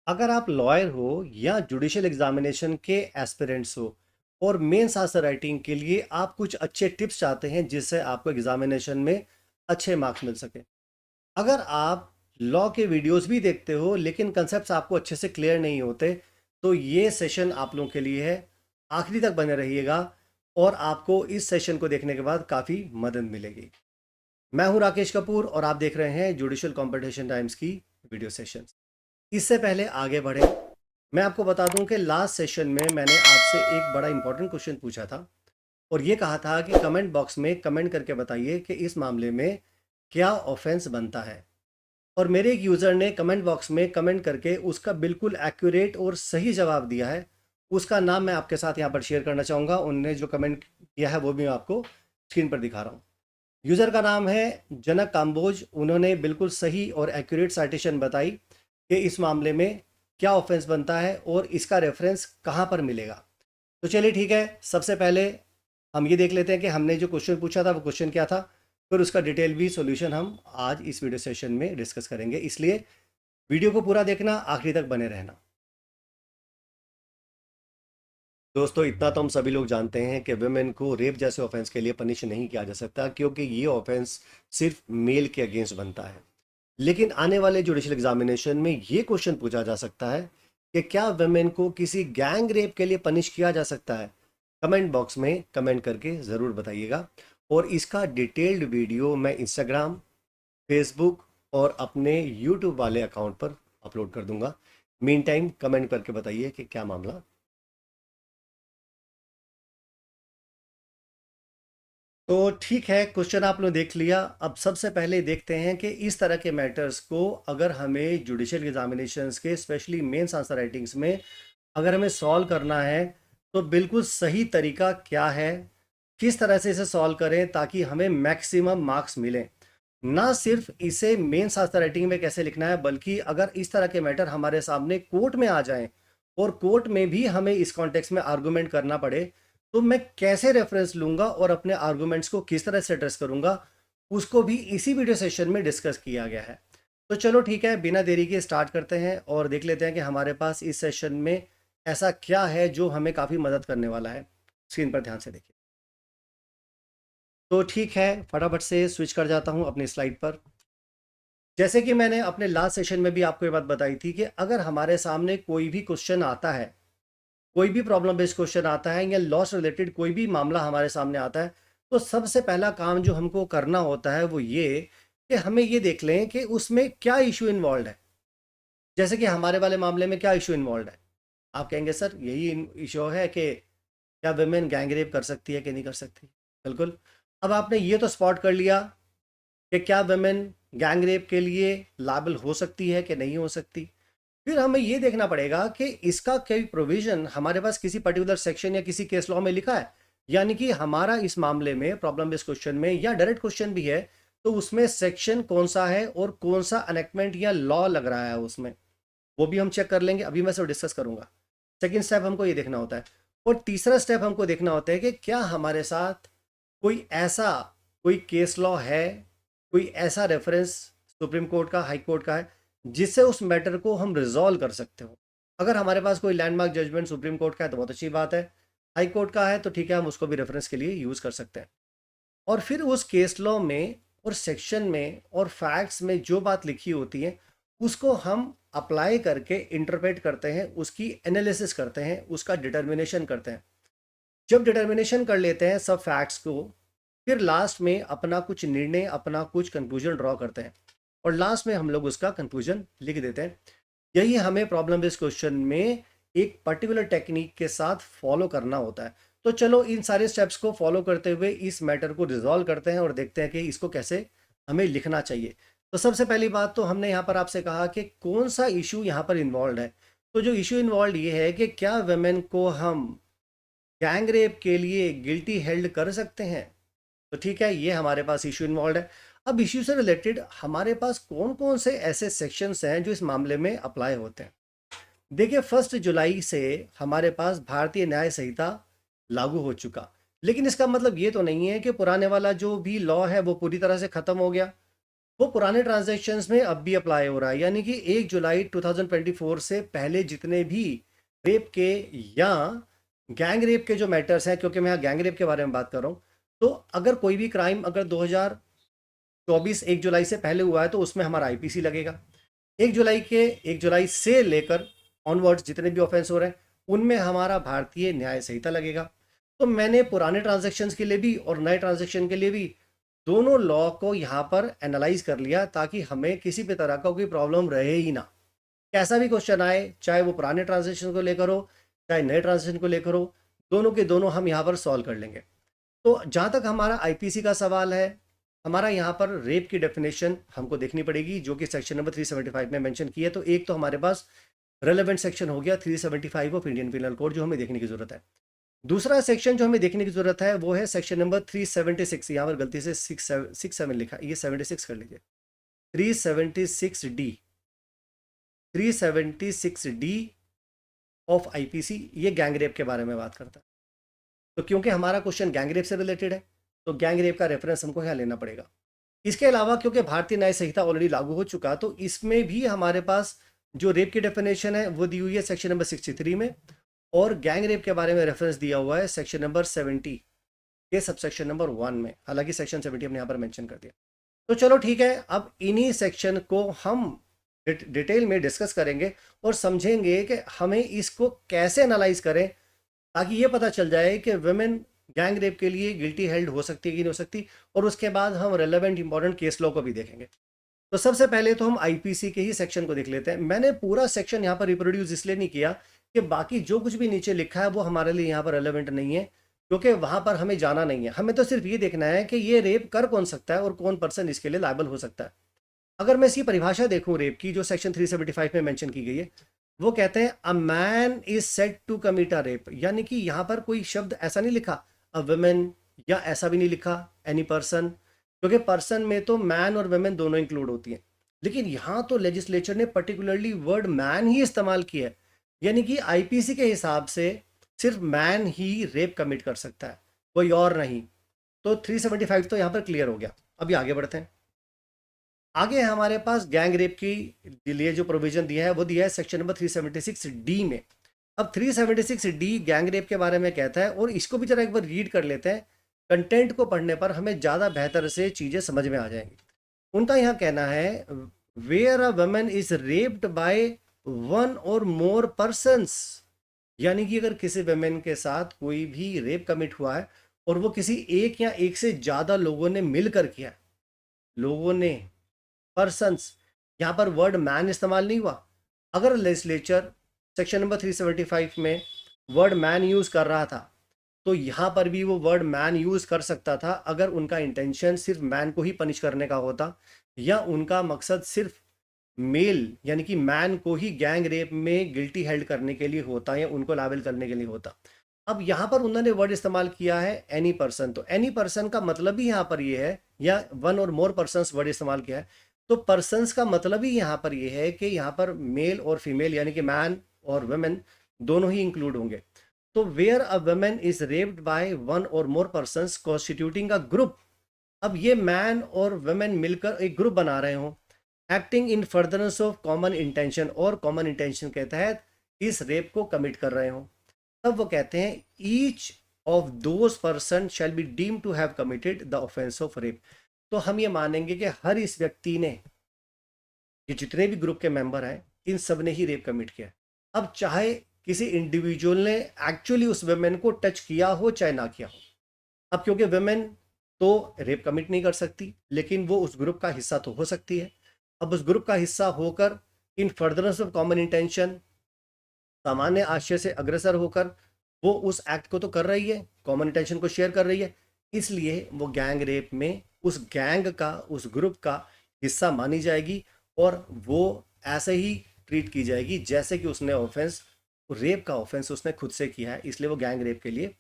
अगर आप लॉयर हो या जुडिशियल एग्जामिनेशन के एस्पिरेंट्स हो और मेंस आंसर राइटिंग के लिए आप कुछ अच्छे टिप्स चाहते हैं जिससे आपको एग्जामिनेशन में अच्छे मार्क्स मिल सके। अगर आप लॉ के वीडियोस भी देखते हो लेकिन कंसेप्ट्स आपको अच्छे से क्लियर नहीं होते तो ये सेशन आप लोगों के लिए है। आखिरी तक बने रहिएगा और आपको इस सेशन को देखने के बाद काफ़ी मदद मिलेगी। मैं हूं राकेश कपूर और आप देख रहे हैं जुडिशियल कॉम्पिटिशन टाइम्स की वीडियो सेशन। इससे पहले आगे बढ़े, मैं आपको बता दूं कि लास्ट सेशन में मैंने आपसे एक बड़ा इंपॉर्टेंट क्वेश्चन पूछा था और ये कहा था कि कमेंट बॉक्स में कमेंट करके बताइए कि इस मामले में क्या ऑफेंस बनता है। और मेरे एक यूज़र ने कमेंट बॉक्स में कमेंट करके उसका बिल्कुल एक्यूरेट और सही जवाब दिया है। उसका नाम मैं आपके साथ यहाँ पर शेयर करना चाहूँगा। उन्होंने जो कमेंट किया है वो भी मैं आपको स्क्रीन पर दिखा रहा हूँ। यूज़र का नाम है जनक काम्बोज। उन्होंने बिल्कुल सही और एक्यूरेट साइटेशन बताई कि इस मामले में क्या ऑफेंस बनता है और इसका रेफरेंस कहाँ पर मिलेगा। तो चलिए ठीक है, सबसे पहले हम ये देख लेते हैं कि हमने जो क्वेश्चन पूछा था वो क्वेश्चन क्या था, फिर उसका डिटेल भी सॉल्यूशन हम आज इस वीडियो सेशन में डिस्कस करेंगे। इसलिए वीडियो को पूरा देखना, आखिरी तक बने रहना। दोस्तों, इतना तो हम सभी लोग जानते हैं कि वुमेन को रेप जैसे ऑफेंस के लिए पनिश नहीं किया जा सकता क्योंकि ये ऑफेंस सिर्फ मेल के अगेंस्ट बनता है। लेकिन आने वाले जुडिशियल एग्जामिनेशन में ये क्वेश्चन पूछा जा सकता है कि क्या वुमेन को किसी गैंग रेप के लिए पनिश किया जा सकता है। कमेंट बॉक्स में कमेंट करके ज़रूर बताइएगा और इसका डिटेल्ड वीडियो मैं इंस्टाग्राम, फेसबुक और अपने यूट्यूब वाले अकाउंट पर अपलोड कर दूंगा। मीन टाइम कमेंट करके बताइए कि क्या मामला। तो ठीक है, क्वेश्चन आपने देख लिया। अब सबसे पहले देखते हैं कि इस तरह के मैटर्स को अगर हमें जुडिशियल एग्जामिनेशंस के स्पेशली मेंस आंसर राइटिंग्स में अगर हमें सॉल्व करना है तो बिल्कुल सही तरीका क्या है, किस तरह से इसे सॉल्व करें ताकि हमें मैक्सिमम मार्क्स मिलें। ना सिर्फ इसे मेंस आंसर राइटिंग में कैसे लिखना है, बल्कि अगर इस तरह के मैटर हमारे सामने कोर्ट में आ जाएं और कोर्ट में भी हमें इस कॉन्टेक्स्ट में आर्गुमेंट करना पड़े तो मैं कैसे रेफरेंस लूंगा और अपने आर्गुमेंट्स को किस तरह से एड्रेस करूंगा, उसको भी इसी वीडियो सेशन में डिस्कस किया गया है। तो चलो ठीक है, बिना देरी के स्टार्ट करते हैं और देख लेते हैं कि हमारे पास इस सेशन में ऐसा क्या है जो हमें काफ़ी मदद करने वाला है। स्क्रीन पर ध्यान से देखिए। तो ठीक है, फटाफट से स्विच कर जाता हूं अपनी स्लाइड पर। जैसे कि मैंने अपने लास्ट सेशन में भी आपको ये बात बताई थी कि अगर हमारे सामने कोई भी क्वेश्चन आता है, कोई भी प्रॉब्लम बेस्ड क्वेश्चन आता है या लॉ से रिलेटेड कोई भी मामला हमारे सामने आता है, तो सबसे पहला काम जो हमको करना होता है वो ये कि हमें ये देख लें कि उसमें क्या इशू इन्वॉल्व है। जैसे कि हमारे वाले मामले में क्या इशू इन्वॉल्व है। आप कहेंगे सर यही इशू है कि क्या वुमेन गैंग रेप कर सकती है कि नहीं कर सकती। बिल्कुल। अब आपने ये तो स्पॉट कर लिया कि क्या वुमेन गैंग रेप के लिए लायबल हो सकती है कि नहीं हो सकती। फिर हमें ये देखना पड़ेगा कि इसका कोई प्रोविजन हमारे पास किसी पर्टिकुलर सेक्शन या किसी केस लॉ में लिखा है। यानी कि हमारा इस मामले में प्रॉब्लम बेस्ड क्वेश्चन में या डायरेक्ट क्वेश्चन भी है तो उसमें सेक्शन कौन सा है और कौन सा एनेक्टमेंट या लॉ लग रहा है उसमें, वो भी हम चेक कर लेंगे। अभी मैं सब डिस्कस करूंगा। सेकेंड स्टेप हमको ये देखना होता है। और तीसरा स्टेप हमको देखना होता है कि क्या हमारे साथ कोई ऐसा कोई केस लॉ है, कोई ऐसा रेफरेंस सुप्रीम कोर्ट का, हाई कोर्ट का है जिससे उस मैटर को हम रिजॉल्व कर सकते हो। अगर हमारे पास कोई लैंडमार्क जजमेंट सुप्रीम कोर्ट का है तो बहुत अच्छी बात है। हाई कोर्ट का है तो ठीक है, हम उसको भी रेफरेंस के लिए यूज़ कर सकते हैं। और फिर उस केस लॉ में और सेक्शन में और फैक्ट्स में जो बात लिखी होती है उसको हम अप्लाई करके इंटरप्रेट करते हैं, उसकी एनालिसिस करते हैं, उसका डिटर्मिनेशन करते हैं। जब डिटर्मिनेशन कर लेते हैं सब फैक्ट्स को, फिर लास्ट में अपना कुछ निर्णय, अपना कुछ कंक्लूजन ड्रॉ करते हैं और लास्ट में हम लोग उसका कंक्लूजन लिख देते हैं। यही हमें प्रॉब्लम बेस्ड क्वेश्चन में एक पर्टिकुलर टेक्निक के साथ फॉलो करना होता है। तो चलो इन सारे स्टेप्स को फॉलो करते हुए इस मैटर को रिजॉल्व करते हैं और देखते हैं कि इसको कैसे हमें लिखना चाहिए। तो सबसे पहली बात तो हमने यहाँ पर आपसे कहा कि कौन सा इशू यहाँ पर इन्वॉल्व है। तो जो इशू इन्वॉल्व ये है कि क्या वेमेन को हम गैंग रेप के लिए गिल्टी हेल्ड कर सकते हैं। तो ठीक है, ये हमारे पास इशू इन्वॉल्व है। अब इशू से रिलेटेड हमारे पास कौन कौन से ऐसे सेक्शंस हैं जो इस मामले में अप्लाई होते हैं। देखिए, 1 जुलाई से हमारे पास भारतीय न्याय संहिता लागू हो चुका, लेकिन इसका मतलब ये तो नहीं है कि पुराने वाला जो भी लॉ है वो पूरी तरह से ख़त्म हो गया। वो पुराने ट्रांजैक्शंस में अब भी अप्लाई हो रहा है, यानी कि 1 जुलाई 2024 से पहले जितने भी रेप के या गैंग रेप के जो मैटर्स हैं, क्योंकि मैं यहाँ गैंग रेप के बारे में बात कर रहा हूँ, तो अगर कोई भी क्राइम अगर 2024 1 जुलाई से पहले हुआ है तो उसमें हमारा आईपीसी लगेगा। 1 जुलाई से लेकर ऑनवर्ड्स जितने भी ऑफेंस हो रहे हैं उनमें हमारा भारतीय न्याय संहिता लगेगा। तो मैंने पुराने ट्रांजैक्शंस के लिए भी और नए ट्रांजैक्शन के लिए भी दोनों लॉ को यहाँ पर एनालाइज कर लिया, ताकि हमें किसी भी तरह का कोई प्रॉब्लम रहे ही ना। कैसा भी क्वेश्चन आए, चाहे वो पुराने ट्रांजैक्शन को लेकर हो चाहे नए ट्रांजैक्शन को लेकर हो, दोनों के दोनों हम यहाँ पर सॉल्व कर लेंगे। तो जहाँ तक हमारा आईपीसी का सवाल है, हमारा यहाँ पर रेप की डेफिनेशन हमको देखनी पड़ेगी, जो कि सेक्शन नंबर 375 में मेंशन की है। तो एक तो हमारे पास रेलेवेंट सेक्शन हो गया 375 ऑफ इंडियन पिनल कोड, जो हमें देखने की जरूरत है। दूसरा सेक्शन जो हमें देखने की जरूरत है वो है सेक्शन नंबर 376। यहाँ पर गलती से 6 7 लिखा, ये 76 कर लीजिए। 376D, 376D ऑफ आईपीसी, ये गैंग रेप के बारे में बात करता है। तो क्योंकि हमारा क्वेश्चन गैंग रेप से रिलेटेड है, तो गैंग रेप का रेफरेंस हमको यहाँ लेना पड़ेगा। इसके अलावा क्योंकि भारतीय न्याय संहिता ऑलरेडी लागू हो चुका, तो इसमें भी हमारे पास जो रेप की डेफिनेशन है वो दी हुई है सेक्शन नंबर 63 में, और गैंग रेप के बारे में रेफरेंस दिया हुआ है सेक्शन नंबर 70 के सबसेक्शन नंबर 1 में। हालांकि सेक्शन 70 हमने यहाँ पर मेंशन कर दिया। तो चलो ठीक है, अब इन्हीं सेक्शन को हम डिटेल में डिस्कस करेंगे और समझेंगे कि हमें इसको कैसे एनालाइज करें, ताकि ये पता चल जाए कि वुमेन गैंग रेप के लिए गिल्टी हेल्ड हो सकती है कि नहीं हो सकती। और उसके बाद हम रेलेवेंट इंपॉर्टेंट केस लॉ को भी देखेंगे। तो सबसे पहले तो हम आईपीसी के ही सेक्शन को देख लेते हैं। मैंने पूरा सेक्शन यहाँ पर रिप्रोड्यूस इसलिए नहीं किया कि बाकी जो कुछ भी नीचे लिखा है वो हमारे लिए यहाँ पर रेलेवेंट नहीं है, क्योंकि वहाँ पर हमें जाना नहीं है। हमें तो सिर्फ ये देखना है कि ये रेप कर कौन सकता है और कौन पर्सन इसके लिए लायबल हो सकता है। अगर मैं इसकी परिभाषा देखूं रेप की, जो सेक्शन 375 में मेंशन की गई है, वो कहते हैं a man is said to commit a rape. यानी कि यहाँ पर कोई शब्द ऐसा नहीं लिखा अ वुमेन, या ऐसा भी नहीं लिखा एनी पर्सन, क्योंकि पर्सन में तो मैन और वुमेन दोनों इंक्लूड होती हैं। लेकिन यहाँ तो लेजिस्लेचर ने पर्टिकुलरली वर्ड मैन ही इस्तेमाल किया है, यानी कि आईपीसी के हिसाब से सिर्फ मैन ही रेप कमिट कर सकता है, कोई और नहीं। तो 375 तो यहाँ पर क्लियर हो गया। अभी आगे बढ़ते हैं। आगे हमारे पास गैंग रेप की लिए जो प्रोविजन दिया है वो दिया है सेक्शन नंबर 376D में। अब 376D गैंग रेप के बारे में कहता है, और इसको भी जरा एक बार रीड कर लेते हैं। कंटेंट को पढ़ने पर हमें ज़्यादा बेहतर से चीज़ें समझ में आ जाएंगी। उनका यहाँ कहना है where a woman is raped by one or more persons, यानी कि अगर किसी वुमेन के साथ कोई भी रेप कमिट हुआ है और वो किसी एक या एक से ज़्यादा लोगों ने मिलकर किया है, लोगों ने, पर्सन्स, यहाँ पर वर्ड मैन इस्तेमाल नहीं हुआ। अगर लेजिस्लेचर सेक्शन नंबर 375 में वर्ड मैन यूज कर रहा था, तो यहाँ पर भी वो वर्ड मैन यूज कर सकता था अगर उनका इंटेंशन सिर्फ मैन को ही पनिश करने का होता, या उनका मकसद सिर्फ मेल यानी कि मैन को ही गैंग रेप में गिल्टी हेल्ड करने के लिए होता, या उनको लाबिल करने के लिए होता। अब यहाँ पर उन्होंने वर्ड इस्तेमाल किया है एनी पर्सन। तो एनी पर्सन का मतलब ही यहाँ पर ये है, या one or more persons word इस्तेमाल किया है, तो पर्सन्स का मतलब ही यहाँ पर ये है कि यहाँ पर मेल और फीमेल यानी कि मैन और वुमेन दोनों ही इंक्लूड होंगे। तो where a woman is raped by one or more persons constituting a group. अब ये मैन और वुमेन मिलकर एक ग्रुप बना रहे हो, acting in furtherance of common intention, और कॉमन इंटेंशन के तहत इस रेप को कमिट कर रहे हो, तब वो कहते हैं each of those person shall be deem to have committed the offence of rape. तो हम ये मानेंगे कि हर इस व्यक्ति ने, ये जितने भी ग्रुप के मेंबर हैं, इन सब ने ही रेप कमिट किया है। अब चाहे किसी इंडिविजुअल ने एक्चुअली उस वुमेन को टच किया हो चाहे ना किया हो, अब क्योंकि वुमेन तो रेप कमिट नहीं कर सकती, लेकिन वो उस ग्रुप का हिस्सा तो हो सकती है। अब उस ग्रुप का हिस्सा होकर इन फर्दरेंस ऑफ कॉमन इंटेंशन, सामान्य आशय से अग्रसर होकर वो उस एक्ट को तो कर रही है, कॉमन इंटेंशन को शेयर कर रही है, इसलिए वो गैंग रेप में उस गैंग का, उस ग्रुप का हिस्सा मानी जाएगी, और वो ऐसे ही ट्रीट की जाएगी जैसे कि उसने ऑफेंस, रेप का ऑफेंस उसने खुद से किया है, इसलिए वो गैंग रेप के लिए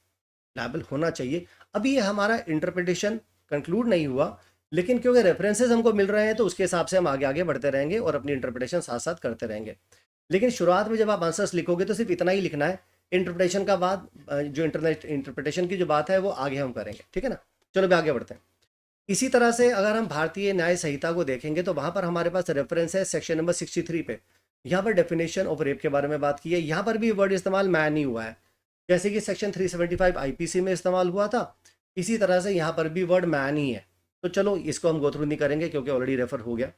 लायबल होना चाहिए। अभी ये हमारा इंटरप्रिटेशन कंक्लूड नहीं हुआ, लेकिन क्योंकि रेफरेंसेस हमको मिल रहे हैं तो उसके हिसाब से हम आगे आगे बढ़ते रहेंगे और अपनी इंटरप्रिटेशन साथ साथ करते रहेंगे। लेकिन शुरुआत में जब आप आंसर्स लिखोगे तो सिर्फ इतना ही लिखना है। इंटरप्रिटेशन का बाद जो इंटरनेट इंटरप्रिटेशन की जो बात है वो आगे हम करेंगे, ठीक है ना। चलो भी आगे बढ़ते हैं। इसी तरह से अगर हम भारतीय न्याय संहिता को देखेंगे तो वहाँ पर हमारे पास रेफरेंस है सेक्शन नंबर 63 पे। यहाँ पर डेफिनेशन ऑफ रेप के बारे में बात की है, यहाँ पर भी वर्ड इस्तेमाल मैन ही हुआ है, जैसे कि सेक्शन 375 आईपीसी में इस्तेमाल हुआ था, इसी तरह से यहाँ पर भी वर्ड मैन ही है। तो चलो इसको हम गो थ्रू नहीं करेंगे क्योंकि ऑलरेडी रेफर हो गया।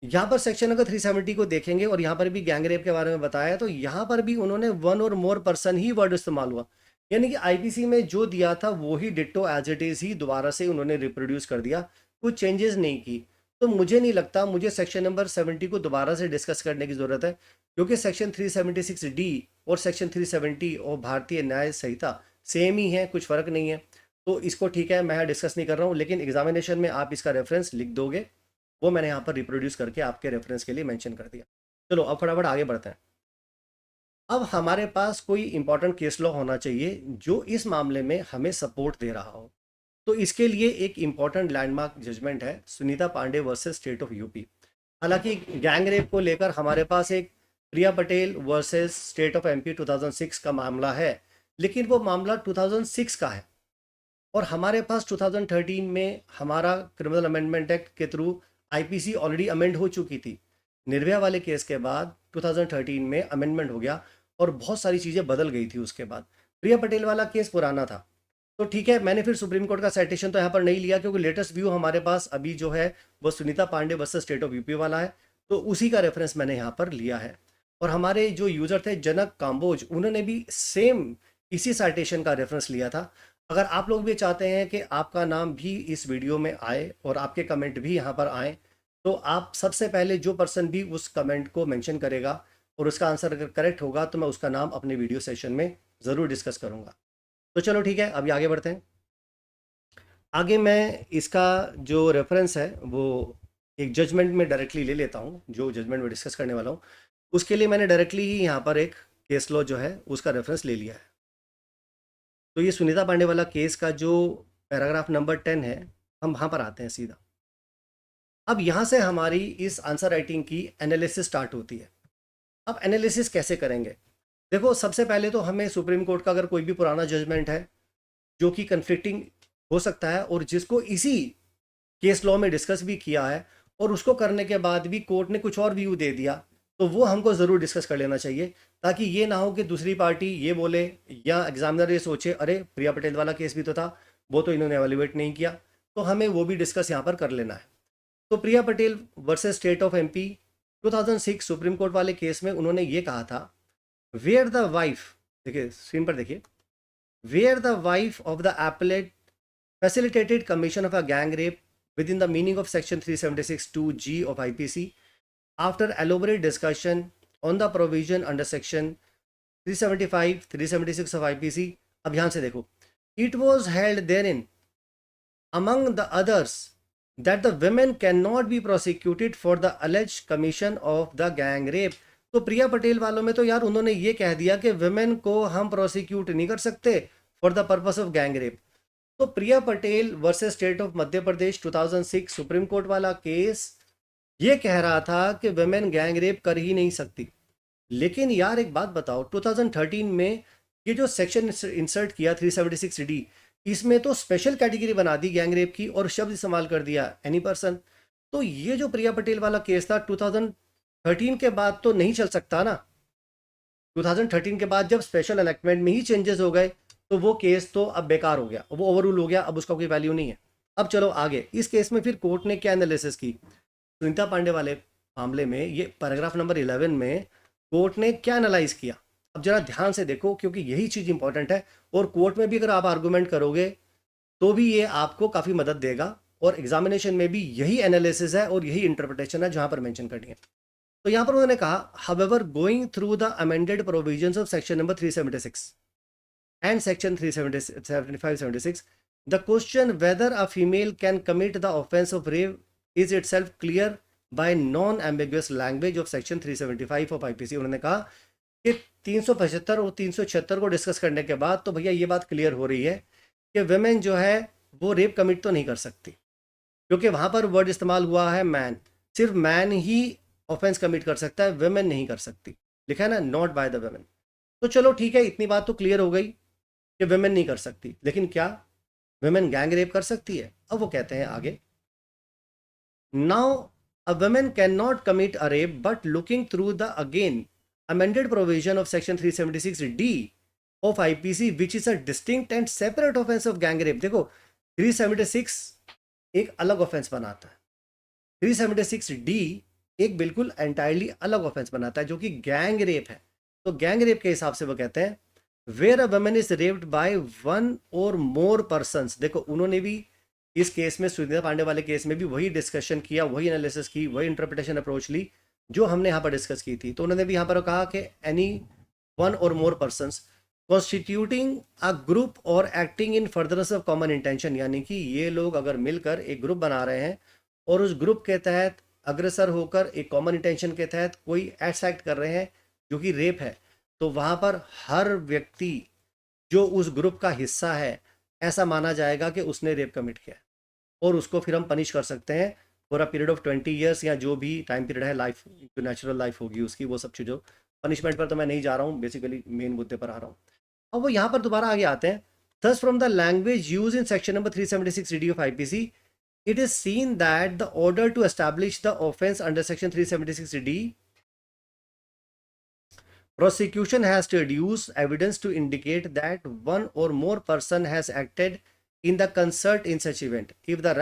यहाँ पर सेक्शन अगर 370 को देखेंगे और यहाँ पर भी गैंग रेप के बारे में बताया, तो यहाँ पर भी उन्होंने one or more person he word इस्तेमाल हुआ, यानी कि आईपीसी में जो दिया था वो ही डिट्टो एज इट इज ही दोबारा से उन्होंने रिप्रोड्यूस कर दिया, कुछ चेंजेस नहीं की। तो मुझे नहीं लगता मुझे सेक्शन नंबर 70 को दोबारा से डिस्कस करने की ज़रूरत है, क्योंकि सेक्शन 376D और सेक्शन 370 और भारतीय न्याय संहिता सेम ही है, कुछ फ़र्क नहीं है। तो इसको ठीक है, मैं डिस्कस नहीं कर रहा हूँ, लेकिन एग्जामिनेशन में आप इसका रेफरेंस लिख दोगे, वो मैंने यहाँ पर रिप्रोड्यूस करके आपके रेफरेंस के लिए मेंशन कर दिया। चलो अब फटाफट आगे बढ़ते हैं। अब हमारे पास कोई इंपॉर्टेंट केस लॉ होना चाहिए जो इस मामले में हमें सपोर्ट दे रहा हो। तो इसके लिए एक इंपॉर्टेंट लैंडमार्क जजमेंट है Sunita Pandey versus state of UP. हालांकि गैंग रेप को लेकर हमारे पास एक Priya Patel versus state of MP 2006 का मामला है, लेकिन वो मामला 2006 का है और हमारे पास 2013 में हमारा क्रिमिनल अमेंडमेंट एक्ट के थ्रू आईपीसी ऑलरेडी अमेंड हो चुकी थी। निर्भया वाले केस के बाद 2013 में अमेंडमेंट हो गया और बहुत सारी चीज़ें बदल गई थी उसके बाद। प्रिया पटेल वाला केस पुराना था, तो ठीक है, मैंने फिर सुप्रीम कोर्ट का साइटेशन तो यहाँ पर नहीं लिया, क्योंकि लेटेस्ट व्यू हमारे पास अभी जो है वो Sunita Pandey versus state of UP वाला है, तो उसी का रेफरेंस मैंने यहाँ पर लिया है। और हमारे जो यूज़र थे जनक काम्बोज, उन्होंने भी सेम इसी साइटेशन का रेफरेंस लिया था। अगर आप लोग भी चाहते हैं कि आपका नाम भी इस वीडियो में आए और आपके कमेंट भी यहाँ पर आए, तो आप सबसे पहले जो पर्सन भी उस कमेंट को मेंशन करेगा और उसका आंसर अगर करेक्ट होगा तो मैं उसका नाम अपने वीडियो सेशन में ज़रूर डिस्कस करूँगा। तो चलो ठीक है, अभी आगे बढ़ते हैं। आगे मैं इसका जो रेफरेंस है वो एक जजमेंट में डायरेक्टली ले लेता हूँ, जो जजमेंट में डिस्कस करने वाला हूँ उसके लिए मैंने डायरेक्टली ही यहाँ पर एक केस लॉ जो है उसका रेफरेंस ले लिया है। तो ये सुनीता पांडे वाला केस का जो पैराग्राफ नंबर 10 है, हम वहाँ पर आते हैं सीधा। अब यहाँ से हमारी इस आंसर राइटिंग की एनालिसिस स्टार्ट होती है। अब एनालिसिस कैसे करेंगे? देखो, सबसे पहले तो हमें सुप्रीम कोर्ट का अगर कोई भी पुराना जजमेंट है जो कि कन्फ्लिक्टिंग हो सकता है और जिसको इसी केस लॉ में डिस्कस भी किया है और उसको करने के बाद भी कोर्ट ने कुछ और व्यू दे दिया, तो वो हमको ज़रूर डिस्कस कर लेना चाहिए, ताकि ये ना हो कि दूसरी पार्टी ये बोले या एग्जामिनर ये सोचे अरे प्रिया पटेल वाला केस भी तो था, वो तो इन्होंने एवेल्युएट नहीं किया। तो हमें वो भी डिस्कस यहाँ पर कर लेना है। तो Priya Patel versus state of MP 2006 supreme court वाले केस में उन्होंने ये कहा था, वेयर द वाइफ, देखिए स्क्रीन पर देखिए, where the wife of the appellate facilitated commission of a gang rape within the meaning of section 376(2)(g) of IPC after elaborate discussion on the provision under section 375 376 of IPC। अब ध्यान से देखो, it was held therein among the others that the women cannot be prosecuted for the alleged commission of the gang rape। तो प्रिया पटेल वालों में तो यार उन्होंने ये कह दिया कि विमेन को हम प्रोसिक्यूट नहीं कर सकते for the purpose of gang rape. तो Priya Patel versus state of Madhya Pradesh 2006 supreme court वाला केस ये कह रहा था कि विमेन गैंग रेप कर ही नहीं सकती। लेकिन यार एक बात बताओ, 2013 में ये जो सेक्शन इंसर्ट किया 376D, इसमें तो स्पेशल कैटेगरी बना दी गैंग रेप की और शब्द इस्तेमाल कर दिया एनी पर्सन। तो ये जो प्रिया पटेल वाला केस था 2013 के बाद तो नहीं चल सकता ना। 2013 के बाद जब स्पेशल एनेक्टमेंट में ही चेंजेस हो गए तो वो केस तो अब बेकार हो गया, वो ओवररूल हो गया, अब उसका कोई वैल्यू नहीं है। अब चलो आगे, इस केस में फिर कोर्ट ने क्या एनालिसिस की सुनीता पांडे वाले मामले में, ये पैराग्राफ नंबर 11 में कोर्ट ने क्या एनालाइज किया। अब जरा ध्यान से देखो क्योंकि यही चीज़ इंपॉर्टेंट है, और कोर्ट में भी अगर आप आर्गूमेंट करोगे तो भी ये आपको काफ़ी मदद देगा, और एग्जामिनेशन में भी यही एनालिसिस है और यही इंटरप्रिटेशन है जहाँ पर मेंशन करनी है। तो यहाँ पर उन्होंने कहा, however going through the amended provisions of section number 376 and section 375-76, the question whether a female can commit the offense of rape is itself clear by non-ambiguous language of section 375 of IPC। उन्होंने कहा कि 375 और 376 को discuss करने के बाद तो भैया ये बात क्लियर हो रही है कि वेमेन जो है वो रेप कमिट तो नहीं कर सकती, क्योंकि वहाँ पर वर्ड इस्तेमाल हुआ है मैन। सिर्फ मैन ही ऑफेंस कमिट कर सकता है, वेमेन नहीं कर सकती, लिखा है ना, नॉट बाय द वेमेन। तो चलो ठीक है, इतनी बात तो क्लियर हो गई कि वेमेन नहीं कर सकती, लेकिन क्या वुमेन गैंग रेप कर सकती है? अब वो कहते हैं आगे, now a woman cannot commit a rape but looking through the again amended provision of section 376D of IPC which is a distinct and separate offense of gang rape। देखो 376 एक अलग ऑफेंस बनाता है, 376D एक बिल्कुल entirely अलग offence बनाता है जो कि गैंग रेप है। तो गैंग रेप के हिसाब से वो कहते हैं where a woman is raped by one or more persons. देखो उन्होंने भी इस केस में, सुनीता पांडे वाले केस में भी वही डिस्कशन किया, वही एनालिसिस की, वही इंटरप्रिटेशन अप्रोच ली जो हमने यहाँ पर डिस्कस की थी। तो उन्होंने भी यहाँ पर कहा कि any one or more persons constituting a group और acting in furtherance of common intention, यानी कि ये लोग अगर मिलकर एक ग्रुप बना रहे हैं और उस ग्रुप के तहत अग्रसर होकर एक कॉमन इंटेंशन के तहत कोई ऐसा एक्ट कर रहे हैं जो कि रेप है, तो वहाँ पर हर व्यक्ति जो उस ग्रुप का हिस्सा है ऐसा माना जाएगा कि उसने रेप कमिट किया है और उसको फिर हम पनिश कर सकते हैं for a period of 20 years या जो भी टाइम पीरियड है लाइफ, जो नेचुरल लाइफ होगी उसकी, वो सब चीज़ों। पनिशमेंट पर तो मैं नहीं जा रहा हूँ, बेसिकली मेन मुद्दे पर आ रहा हूँ। अब वो यहाँ पर दोबारा आगे आते हैं, thus from the language use in section number 376 of IPC it is seen that the order to establish the offense under section 376D, prosecution has to adduce evidence to indicate that one or more person has acted in the concert in such event. If the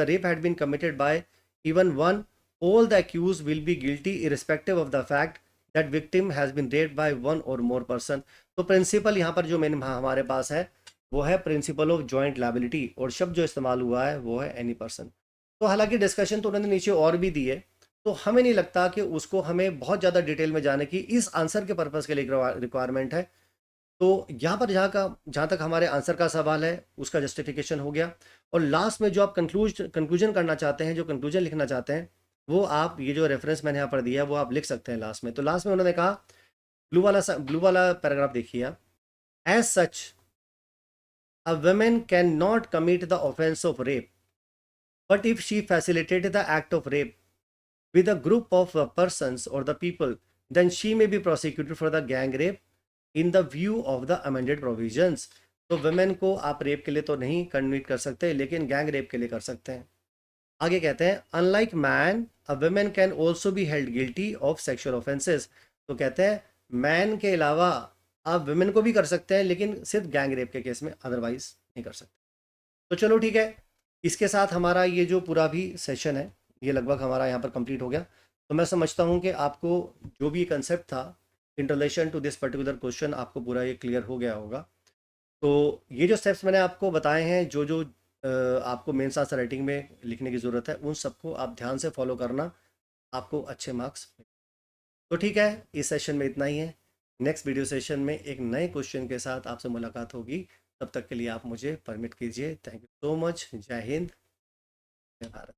rape had been committed by even one, all the accused will be guilty irrespective of the fact that victim has been raped by one or more person। तो principal यहाँ पर जो main हमारे पास है वो है principle of joint liability, और शब्द जो इस्तेमाल हुआ है वो है एनी पर्सन। तो हालांकि डिस्कशन तो उन्होंने नीचे और भी दी है, तो हमें नहीं लगता कि उसको हमें बहुत ज़्यादा डिटेल में जाने की इस आंसर के पर्पज़ के लिए रिक्वायरमेंट है। तो यहाँ पर जहाँ तक हमारे आंसर का सवाल है उसका जस्टिफिकेशन हो गया। और लास्ट में जो आप कंक्लूजन करना चाहते हैं, जो कंक्लूजन लिखना चाहते हैं, वो आप ये जो रेफरेंस मैंने यहाँ पर दिया है वो आप लिख सकते हैं लास्ट में। तो लास्ट में उन्होंने कहा, ब्लू वाला पैराग्राफ देखिए आप, as such a woman cannot commit the offence of rape but if she facilitated the act of rape with a group of persons or the people, then she may be prosecuted for the gang rape in the view of the amended provisions। तो women को आप rape के लिए तो नहीं convict कर सकते, लेकिन गैंग रेप के लिए कर सकते हैं। आगे कहते हैं unlike man a woman can also be held guilty of sexual offences. तो कहते हैं मैन के अलावा आप वुमेन को भी कर सकते हैं, लेकिन सिर्फ गैंग रेप के केस में, अदरवाइज नहीं कर सकते। तो चलो ठीक है, इसके साथ हमारा ये जो पूरा भी सेशन है ये लगभग हमारा यहाँ पर कंप्लीट हो गया। तो मैं समझता हूँ कि आपको जो भी कंसेप्ट था in relation to this particular question आपको पूरा ये क्लियर हो गया होगा। तो ये जो स्टेप्स मैंने आपको बताए हैं, जो जो आपको मेंस आंसर राइटिंग में लिखने की ज़रूरत है, उन सबको आप ध्यान से फॉलो करना, आपको अच्छे मार्क्स। तो ठीक है, इस सेशन में इतना ही है। नेक्स्ट वीडियो सेशन में एक नए क्वेश्चन के साथ आपसे मुलाकात होगी। तब तक के लिए आप मुझे परमिट कीजिए। Thank you so much. जय हिंद, जय भारत।